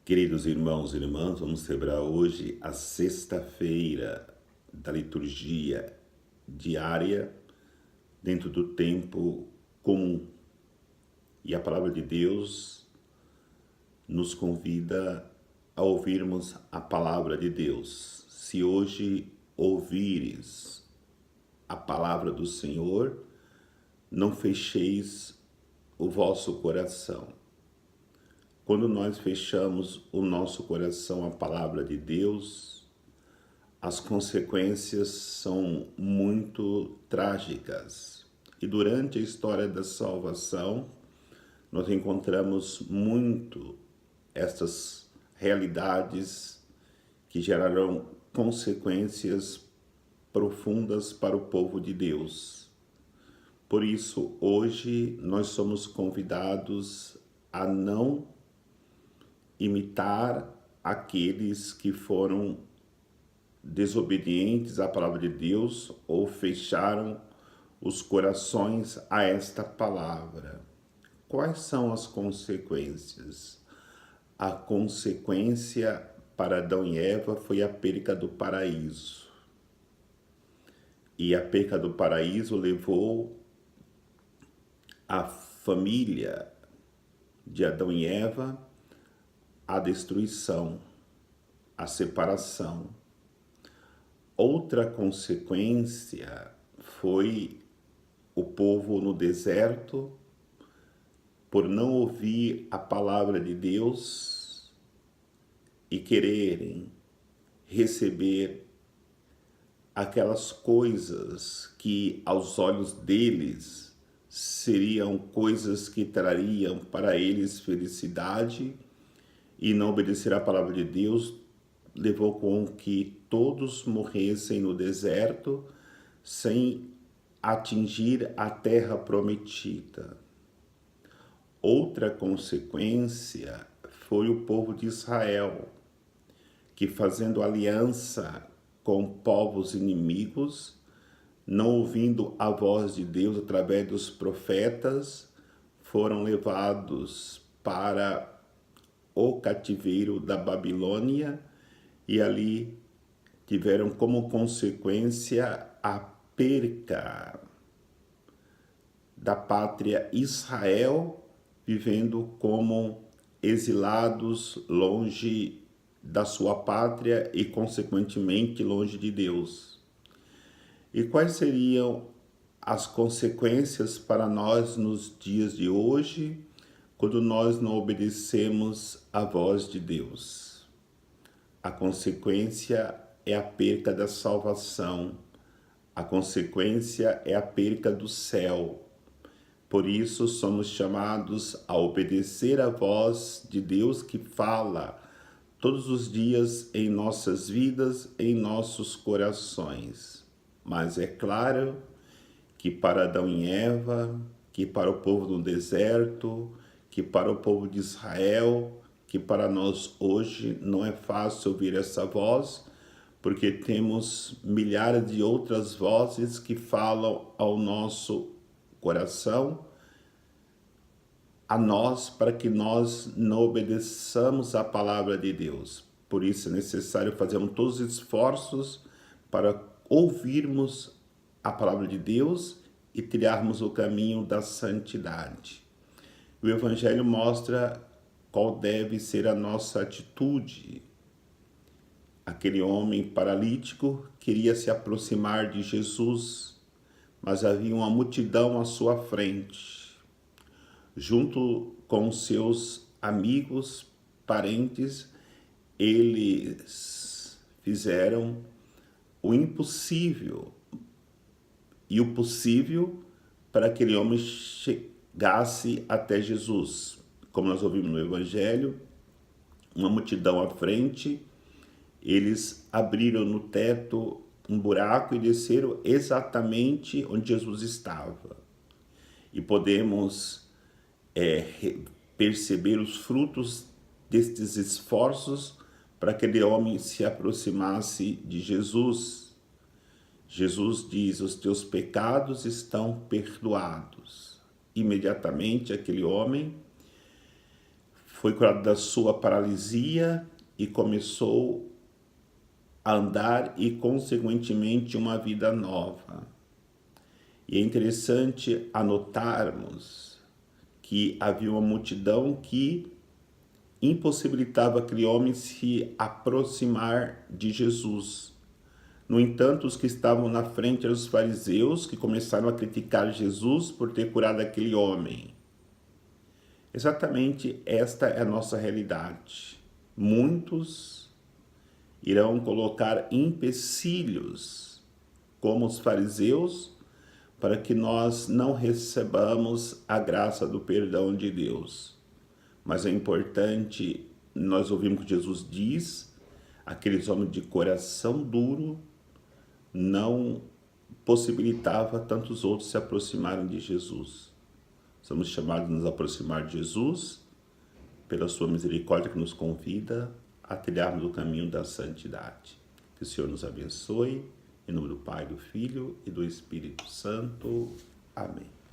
Queridos irmãos e irmãs, vamos celebrar hoje a sexta-feira da liturgia diária dentro do tempo comum. E a palavra de Deus nos convida a ouvirmos a palavra de Deus. Se hoje ouvires a palavra do Senhor, não fecheis o vosso coração. Quando nós fechamos o nosso coração à palavra de Deus, as consequências são muito trágicas. E durante a história da salvação, nós encontramos muito essas realidades que geraram consequências profundas para o povo de Deus. Por isso, hoje, nós somos convidados a não imitar aqueles que foram desobedientes à palavra de Deus ou fecharam os corações a esta palavra. Quais são as consequências? A consequência para Adão e Eva foi a perca do paraíso. E a perca do paraíso levou a família de Adão e Eva à destruição, à separação. Outra consequência foi o povo no deserto, por não ouvir a palavra de Deus e quererem receber aquelas coisas que aos olhos deles seriam coisas que trariam para eles felicidade, e não obedecer à palavra de Deus levou com que todos morressem no deserto sem atingir a terra prometida. Outra consequência foi o povo de Israel, que fazendo aliança com povos inimigos, não ouvindo a voz de Deus através dos profetas, foram levados para o cativeiro da Babilônia e ali tiveram como consequência a perca da pátria Israel, vivendo como exilados longe da sua pátria e, consequentemente, longe de Deus. E quais seriam as consequências para nós nos dias de hoje, quando nós não obedecemos à voz de Deus? A consequência é a perca da salvação, a consequência é a perca do céu. Por isso somos chamados a obedecer à voz de Deus que fala todos os dias em nossas vidas, em nossos corações. Mas é claro que para Adão e Eva, que para o povo do deserto, que para o povo de Israel, que para nós hoje não é fácil ouvir essa voz, porque temos milhares de outras vozes que falam ao nosso coração, a nós, para que nós não obedeçamos à palavra de Deus. Por isso é necessário fazermos todos os esforços para ouvirmos a palavra de Deus e trilharmos o caminho da santidade. O Evangelho mostra qual deve ser a nossa atitude. Aquele homem paralítico queria se aproximar de Jesus, mas havia uma multidão à sua frente. Junto com seus amigos, parentes, eles fizeram o impossível e o possível para que aquele homem chegasse até Jesus. Como nós ouvimos no Evangelho, uma multidão à frente, eles abriram no teto um buraco e desceram exatamente onde Jesus estava. E podemos perceber os frutos destes esforços para que aquele homem se aproximasse de Jesus. Jesus diz: os teus pecados estão perdoados. Imediatamente aquele homem foi curado da sua paralisia e começou a andar e, consequentemente, uma vida nova. E é interessante anotarmos que havia uma multidão que impossibilitava aquele homem se aproximar de Jesus. No entanto, os que estavam na frente eram os fariseus, que começaram a criticar Jesus por ter curado aquele homem. Exatamente esta é a nossa realidade. Muitos irão colocar empecilhos, como os fariseus, para que nós não recebamos a graça do perdão de Deus. Mas é importante, nós ouvimos que Jesus diz, aqueles homens de coração duro não possibilitava tantos outros se aproximarem de Jesus. Somos chamados a nos aproximar de Jesus pela sua misericórdia que nos convida a trilharmos o caminho da santidade. Que o Senhor nos abençoe. Em nome do Pai, do Filho e do Espírito Santo. Amém.